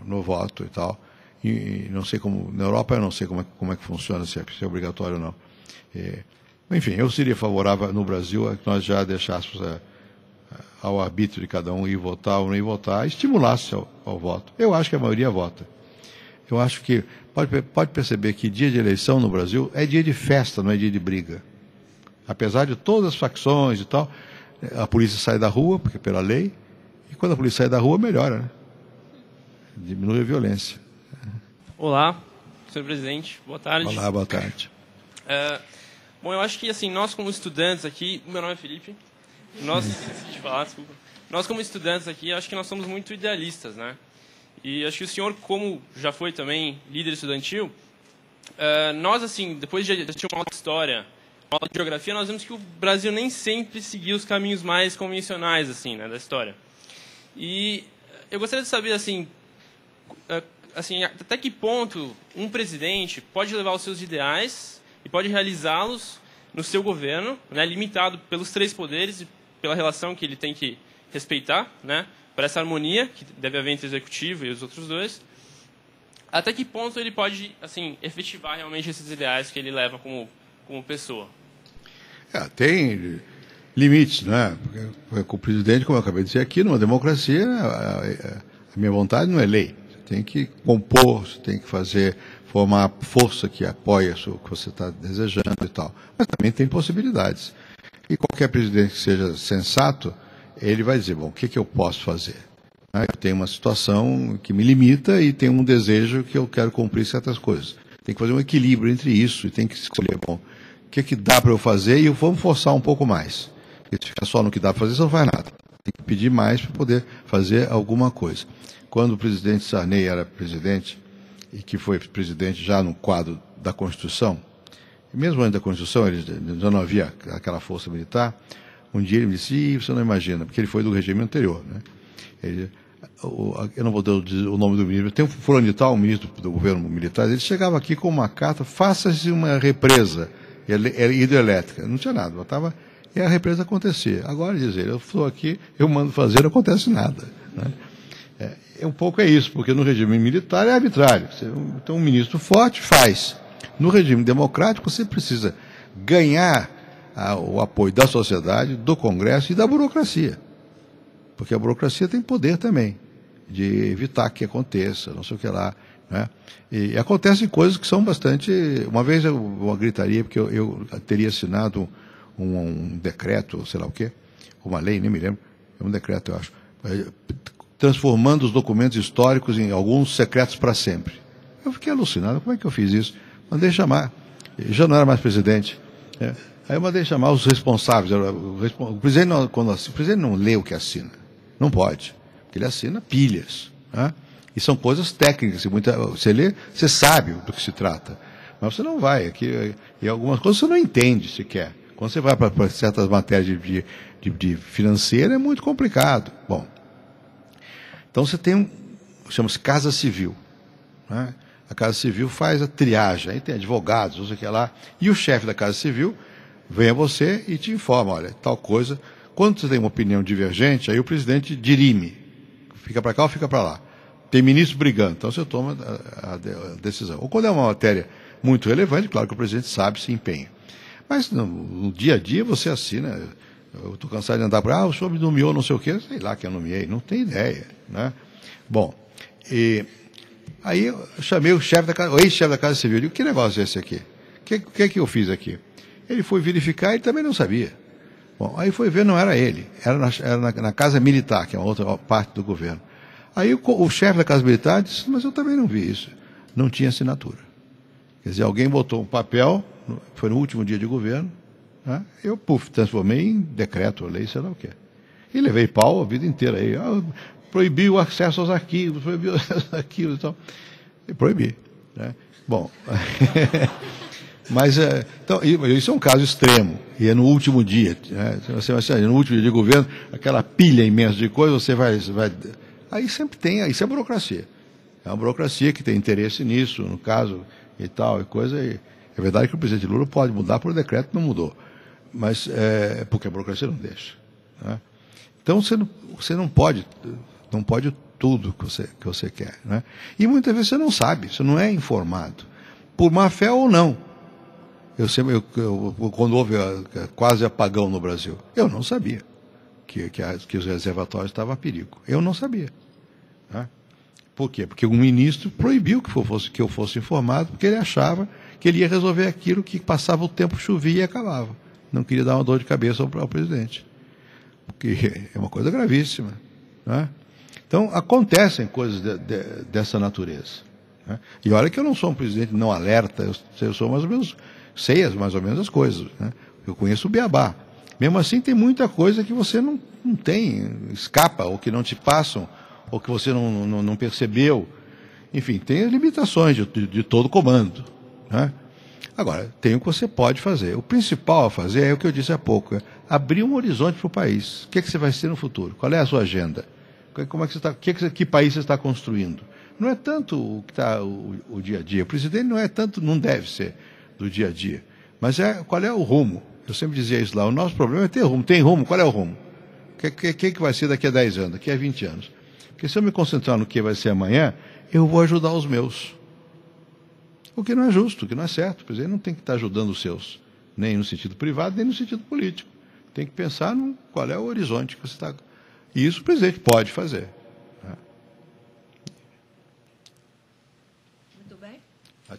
no voto e tal. E não sei como, na Europa eu não sei como é que funciona, se é obrigatório ou não. Enfim, eu seria favorável no Brasil a que nós já deixássemos ao arbítrio de cada um ir votar ou não ir votar, estimulasse ao voto. Eu acho que a maioria vota. Eu acho que pode perceber que dia de eleição no Brasil é dia de festa, não é dia de briga. Apesar de todas as facções e tal, a polícia sai da rua, porque pela lei, e quando a polícia sai da rua, melhora, né? Diminui a violência. Olá, senhor presidente, boa tarde. Olá, boa tarde. Bom, eu acho que assim, nós como estudantes aqui, meu nome é Felipe, esqueci de falar, desculpa. Nós como estudantes aqui, acho que nós somos muito idealistas, né? E acho que o senhor, como já foi também líder estudantil, nós, assim, depois de assistir uma aula de história, uma aula de geografia, nós vemos que o Brasil nem sempre seguiu os caminhos mais convencionais, assim, né, da história. E eu gostaria de saber, assim, até que ponto um presidente pode levar os seus ideais e pode realizá-los no seu governo, né, limitado pelos 3 poderes e pela relação que ele tem que respeitar, né, para essa harmonia que deve haver entre o executivo e os outros 2, até que ponto ele pode, assim, efetivar realmente esses ideais que ele leva como como pessoa? Tem limites, né? Porque com o presidente, como eu acabei de dizer aqui, numa democracia, a minha vontade não é lei. Você tem que compor, você tem que formar a força que apoia o que você está desejando e tal. Mas também tem possibilidades. E qualquer presidente que seja sensato, ele vai dizer, bom, o que eu posso fazer? Eu tenho uma situação que me limita e tenho um desejo que eu quero cumprir certas coisas. Tem que fazer um equilíbrio entre isso e tem que escolher, bom, o que dá para eu fazer e vamos forçar um pouco mais. Porque se ficar só no que dá para fazer, você não faz nada. Tem que pedir mais para poder fazer alguma coisa. Quando o presidente Sarney era presidente, e que foi presidente já no quadro da Constituição, e mesmo antes da Constituição, já não havia aquela força militar, um dia ele me disse, você não imagina, porque ele foi do regime anterior, né? Eu não vou dar o nome do ministro, tem um fulano de tal, um ministro do governo militar, ele chegava aqui com uma carta, faça-se uma represa hidrelétrica, não tinha nada, botava, e a represa acontecia. Agora, diz ele, eu estou aqui, eu mando fazer, não acontece nada, né? Um pouco é isso, porque no regime militar é arbitrário. Então, um ministro forte faz. No regime democrático, você precisa ganhar o apoio da sociedade, do Congresso e da burocracia. Porque a burocracia tem poder também, de evitar que aconteça, não sei o que lá, né? E acontecem coisas que são bastante... Uma vez uma gritaria, porque eu teria assinado um decreto, sei lá o quê, uma lei, nem me lembro, é um decreto, eu acho, transformando os documentos históricos em alguns secretos para sempre. Eu fiquei alucinado, como é que eu fiz isso? Mandei chamar, já não era mais presidente, aí eu mandei chamar os responsáveis. O presidente o presidente não lê o que assina, não pode, porque ele assina pilhas, né? E são coisas técnicas, você lê, você sabe do que se trata, mas você não vai, e algumas coisas você não entende sequer. Quando você vai para certas matérias de financeira, é muito complicado. Bom, então você tem chama-se Casa Civil, né? A Casa Civil faz a triagem, aí tem advogados, não sei o que lá, e o chefe da Casa Civil vem a você e te informa, olha, tal coisa. Quando você tem uma opinião divergente, aí o presidente dirime, fica para cá ou fica para lá. Tem ministro brigando, então você toma a decisão. Ou quando é uma matéria muito relevante, claro que o presidente sabe, se empenha. Mas no dia a dia você assina, eu estou cansado de andar para, o senhor me nomeou não sei o quê, sei lá quem eu nomeei, não tem ideia, né? Bom, e aí eu chamei o ex-chefe da Casa Civil, eu digo, que negócio é esse aqui? O que eu fiz aqui? Ele foi verificar e também não sabia. Bom, aí foi ver, não era ele, era na Casa Militar, que é uma outra parte do governo. Aí o chefe da Casa Militar disse, mas eu também não vi isso. Não tinha assinatura. Quer dizer, alguém botou um papel, foi no último dia de governo, né? Eu transformei em decreto, lei, sei lá o quê. E levei pau a vida inteira aí. Proibiu o acesso aos arquivos, proibiu o acesso aos arquivos e tal. E proibi, né? Bom, mas então, isso é um caso extremo, e é no último dia, né? No último dia de governo, aquela pilha imensa de coisas, você vai... Aí sempre tem, isso é burocracia. É uma burocracia que tem interesse nisso, no caso, e tal, e coisa. E é verdade que o presidente Lula pode mudar por decreto, não mudou. Mas porque a burocracia não deixa, né? Então você não pode tudo que você quer, né? E muitas vezes você não sabe, você não é informado, por má fé ou não. Quando houve quase apagão no Brasil, eu não sabia que os reservatórios estavam a perigo. Eu não sabia, né? Por quê? Porque um ministro proibiu que eu fosse informado, porque ele achava que ele ia resolver aquilo que passava o tempo, chovia e acabava. Não queria dar uma dor de cabeça ao presidente, porque é uma coisa gravíssima, né? Então, acontecem coisas dessa natureza, né? E olha que eu não sou um presidente não alerta, eu sou mais ou menos, sei mais ou menos as coisas, né? Eu conheço o beabá. Mesmo assim, tem muita coisa que você não tem, escapa, ou que não te passam, ou que você não percebeu. Enfim, tem as limitações de todo comando, né? Agora, tem o que você pode fazer. O principal a fazer é o que eu disse há pouco, abrir um horizonte para o país. O que você vai ser no futuro? Qual é a sua agenda? Como é que que país você está construindo? Não é tanto o que está o dia a dia. O presidente não deve ser do dia a dia. Mas qual é o rumo? Eu sempre dizia isso lá, o nosso problema é ter rumo. Tem rumo? Qual é o rumo? O que vai ser daqui a 10 anos, daqui a 20 anos? Porque se eu me concentrar no que vai ser amanhã, eu vou ajudar os meus. O que não é justo, o que não é certo. O presidente não tem que estar ajudando os seus. nem no sentido privado, nem no sentido político. Tem que pensar qual é o horizonte que você está... E isso o presidente pode fazer. Muito bem.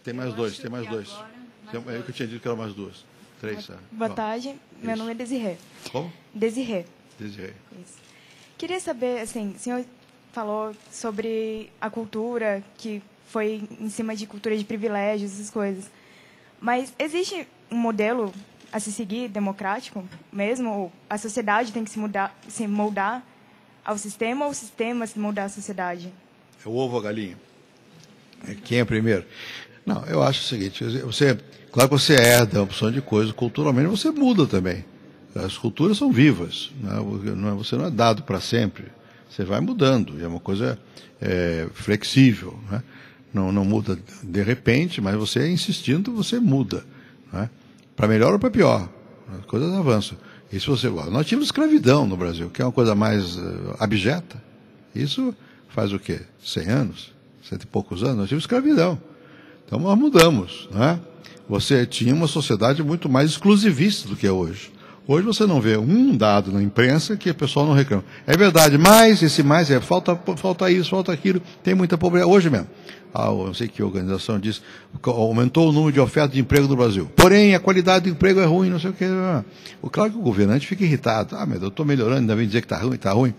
Tem mais dois. É que eu tinha dito que eram mais duas. 3. Boa tarde. Meu nome é Desirê. Como? Desirê. Desirê. Isso. Queria saber, assim, o senhor falou sobre a cultura, que foi em cima de cultura de privilégios, essas coisas. Mas existe um modelo a se seguir, democrático mesmo? Ou a sociedade tem que se moldar ao sistema, ou o sistema se moldar à sociedade? É o ovo ou a galinha? Quem é primeiro? Não, eu acho o seguinte, claro que você herda uma opção de coisas, culturalmente você muda também. As culturas são vivas, né? Você não é dado para sempre, você vai mudando, e é uma coisa flexível, né? Não muda de repente, mas você insistindo, você muda, né? Para melhor ou para pior, as coisas avançam. E se nós tínhamos escravidão no Brasil, que é uma coisa mais abjeta. Isso faz o quê? 100 anos? 100 e poucos anos? Nós tínhamos escravidão. Então nós mudamos, né? Você tinha uma sociedade muito mais exclusivista do que é hoje. Hoje você não vê um dado na imprensa que o pessoal não reclama. É verdade, mas esse mais falta isso, falta aquilo, tem muita pobreza. Hoje mesmo, não sei que organização disse, aumentou o número de ofertas de emprego no Brasil. Porém, a qualidade do emprego é ruim, não sei o que. Claro que o governante fica irritado. Mas eu estou melhorando, ainda vem dizer que está ruim.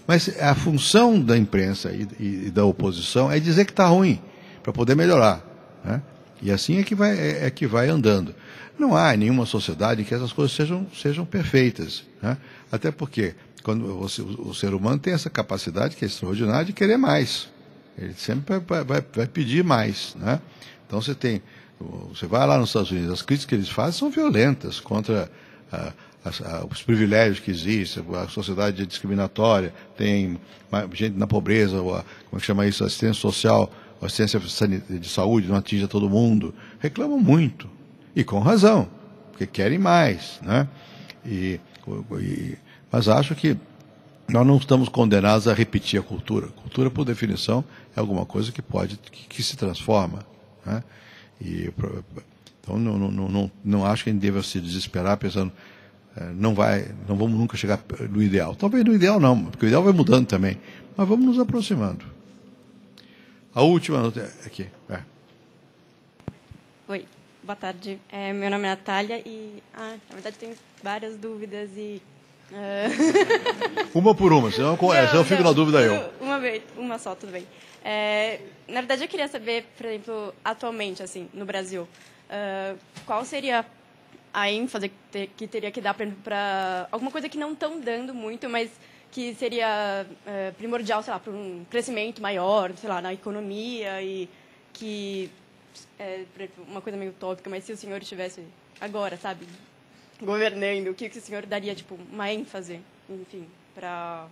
Mas a função da imprensa e da oposição é dizer que está ruim, para poder melhorar, né? E assim é que vai andando. Não há nenhuma sociedade em que essas coisas sejam perfeitas, né? Até porque quando o ser humano tem essa capacidade, que é extraordinária, de querer mais. Ele sempre vai pedir mais, né? Então você vai lá nos Estados Unidos, as críticas que eles fazem são violentas contra os privilégios que existem, a sociedade discriminatória, tem gente na pobreza, como é que chama isso, assistência social, assistência de saúde não atinge a todo mundo. Reclamam muito. E com razão, porque querem mais, né? Mas acho que nós não estamos condenados a repetir a cultura. A cultura, por definição, é alguma coisa que se transforma, né? Então, não acho que a gente deva se desesperar pensando não vamos nunca chegar no ideal. Talvez no ideal não, porque o ideal vai mudando também. Mas vamos nos aproximando. A última aqui. Oi. Boa tarde, meu nome é Natália e, na verdade, tenho várias dúvidas e... Uma por uma, senão eu fico na dúvida eu. Uma só, tudo bem. Na verdade, eu queria saber, por exemplo, atualmente, assim, no Brasil, qual seria a ênfase que teria que dar para alguma coisa que não estão dando muito, mas que seria primordial, sei lá, para um crescimento maior, sei lá, na economia e que... uma coisa meio utópica, mas se o senhor estivesse agora, sabe, governando, o que o senhor daria, tipo, uma ênfase, enfim, para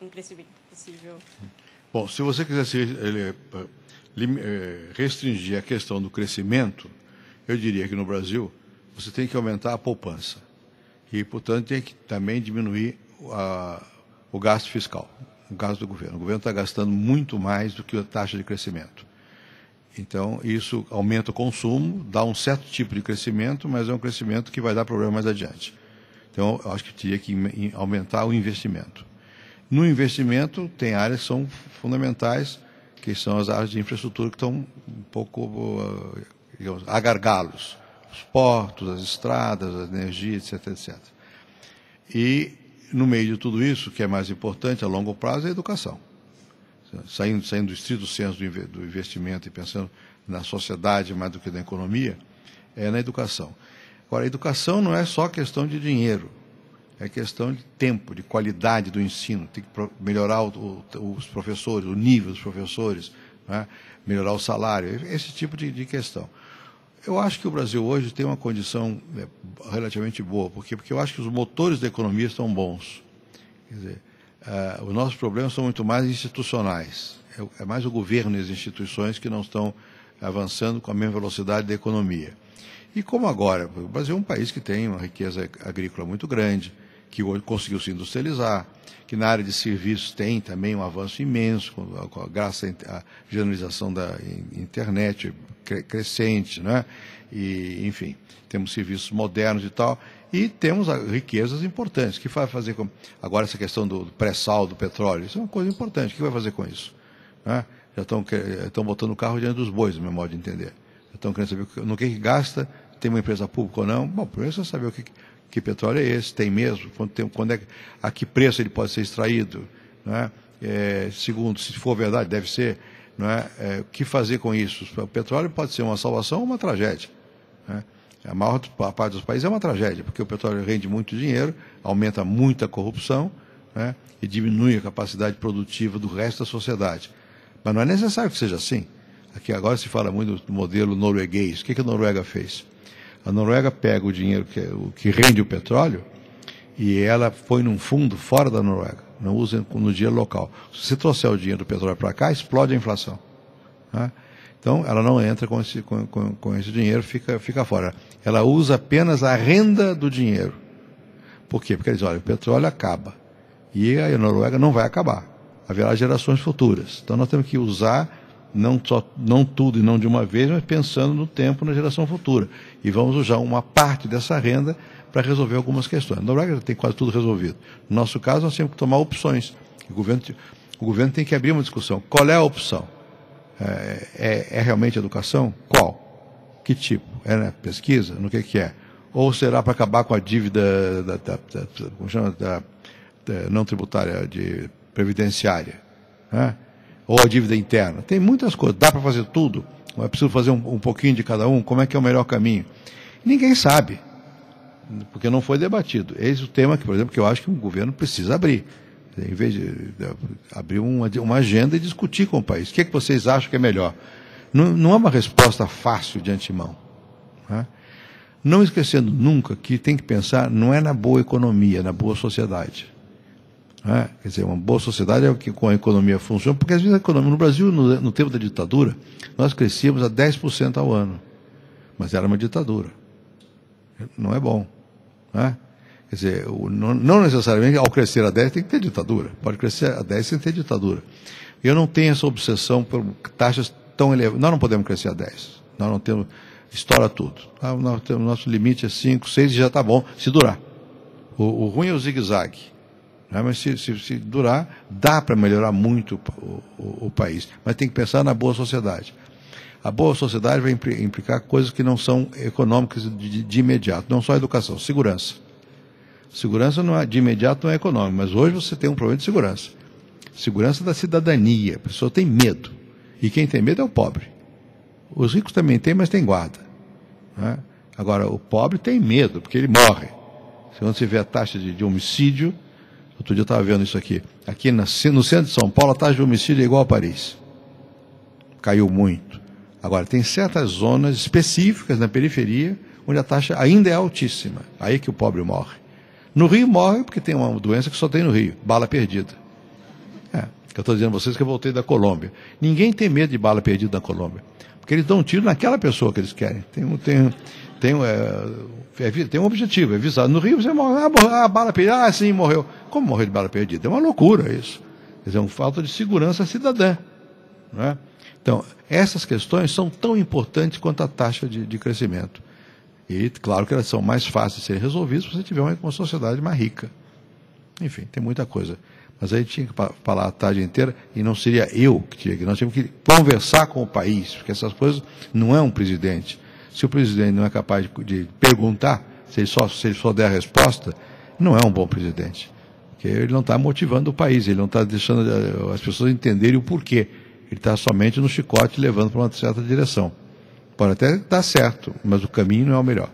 um crescimento possível? Bom, se você quisesse restringir a questão do crescimento, eu diria que no Brasil você tem que aumentar a poupança e, portanto, tem que também diminuir o gasto fiscal, o gasto do governo. O governo está gastando muito mais do que a taxa de crescimento. Então, isso aumenta o consumo, dá um certo tipo de crescimento, mas é um crescimento que vai dar problema mais adiante. Então, eu acho que teria que aumentar o investimento. No investimento, tem áreas que são fundamentais, que são as áreas de infraestrutura que estão um pouco, digamos, a gargalos. Os portos, as estradas, a energia, etc, etc. E, no meio de tudo isso, o que é mais importante a longo prazo é a educação. Saindo do estrito senso do investimento e pensando na sociedade mais do que na economia, é na educação. Agora, a educação não é só questão de dinheiro, é questão de tempo, de qualidade do ensino. Tem que melhorar os professores, o nível dos professores, né? Melhorar o salário, esse tipo de questão. Eu acho que o Brasil hoje tem uma condição relativamente boa, porque eu acho que os motores da economia estão bons. Quer dizer, os nossos problemas são muito mais institucionais. É mais o governo e as instituições que não estão avançando com a mesma velocidade da economia. E como agora, o Brasil é um país que tem uma riqueza agrícola muito grande, que hoje conseguiu se industrializar, que na área de serviços tem também um avanço imenso, graças à generalização da internet crescente, né? E, enfim, temos serviços modernos e tal, e temos riquezas importantes. O que vai fazer com... Agora, essa questão do pré-sal do petróleo, isso é uma coisa importante. O que vai fazer com isso? Né? Já estão botando o carro diante dos bois, no meu modo de entender. Estão querendo saber no que gasta, tem uma empresa pública ou não. Bom, primeiro você saber que petróleo é esse, tem mesmo, a que preço ele pode ser extraído. Né? Segundo, se for verdade, deve ser. Não é? O que fazer com isso? O petróleo pode ser uma salvação ou uma tragédia. Né? A maior parte dos países é uma tragédia, porque o petróleo rende muito dinheiro, aumenta muito a corrupção, né? E diminui a capacidade produtiva do resto da sociedade. Mas não é necessário que seja assim. Aqui agora se fala muito do modelo norueguês. O que a Noruega fez? A Noruega pega o dinheiro que rende o petróleo e ela põe num fundo fora da Noruega, não usa no dinheiro local. Se você trouxer o dinheiro do petróleo para cá, explode a inflação. Né? Então, ela não entra com esse dinheiro, fica fora. Ela usa apenas a renda do dinheiro. Por quê? Porque eles olham, o petróleo acaba. E a Noruega não vai acabar. Haverá gerações futuras. Então, nós temos que usar, não tudo e não de uma vez, mas pensando no tempo, na geração futura. E vamos usar uma parte dessa renda para resolver algumas questões. A Noruega já tem quase tudo resolvido. No nosso caso, nós temos que tomar opções. O governo tem que abrir uma discussão. Qual é a opção? É realmente educação? Qual? Que tipo? É pesquisa? No que é? Ou será para acabar com a dívida como chama, da não tributária, de previdenciária? Né? Ou a dívida interna? Tem muitas coisas. Dá para fazer tudo? É preciso fazer um pouquinho de cada um? Como é que é o melhor caminho? Ninguém sabe, porque não foi debatido. Esse é o tema que, por exemplo, que eu acho que o governo precisa abrir. Em vez de abrir uma agenda e discutir com o país. O que vocês acham que é melhor? Não é uma resposta fácil de antemão. Né? Não esquecendo nunca que tem que pensar, não é na boa economia, na boa sociedade. Né? Quer dizer, uma boa sociedade é o que com a economia funciona, porque às vezes a economia no Brasil, no tempo da ditadura, nós crescíamos a 10% ao ano. Mas era uma ditadura. Não é bom. Né? Quer dizer, não necessariamente ao crescer a 10 tem que ter ditadura. Pode crescer a 10 sem ter ditadura. Eu não tenho essa obsessão por taxas tão elevadas. Nós não podemos crescer a 10. Nós não temos... Estoura tudo. Nosso limite é 5, 6 e já está bom, se durar. O ruim é o zigue-zague. Né? Mas se durar, dá para melhorar muito o país. Mas tem que pensar na boa sociedade. A boa sociedade vai implicar coisas que não são econômicas de imediato. Não só a educação, segurança. Segurança não é, de imediato não é econômico, mas hoje você tem um problema de segurança. Segurança da cidadania. A pessoa tem medo. E quem tem medo é o pobre. Os ricos também têm, mas tem guarda. Né? Agora, o pobre tem medo, porque ele morre. Quando você vê a taxa de homicídio, outro dia eu estava vendo isso aqui. Aqui no centro de São Paulo, a taxa de homicídio é igual a Paris. Caiu muito. Agora, tem certas zonas específicas na periferia, onde a taxa ainda é altíssima. Aí que o pobre morre. No Rio morre porque tem uma doença que só tem no Rio, bala perdida. Que eu estou dizendo a vocês que eu voltei da Colômbia. Ninguém tem medo de bala perdida na Colômbia, porque eles dão um tiro naquela pessoa que eles querem. Tem um objetivo, é avisar. No Rio você morre, bala perdida, sim, morreu. Como morrer de bala perdida? É uma loucura isso. Quer dizer, é uma falta de segurança cidadã. Não é? Então, essas questões são tão importantes quanto a taxa de crescimento. E, claro que elas são mais fáceis de serem resolvidas se você tiver uma sociedade mais rica. Enfim, tem muita coisa. Mas aí tinha que falar a tarde inteira, e não seria eu que tinha que. Nós tínhamos que conversar com o país, porque essas coisas não é um presidente. Se o presidente não é capaz de perguntar, se ele só der a resposta, não é um bom presidente. Porque ele não está motivando o país, ele não está deixando as pessoas entenderem o porquê. Ele está somente no chicote levando para uma certa direção. Pode até dar certo, mas o caminho não é o melhor.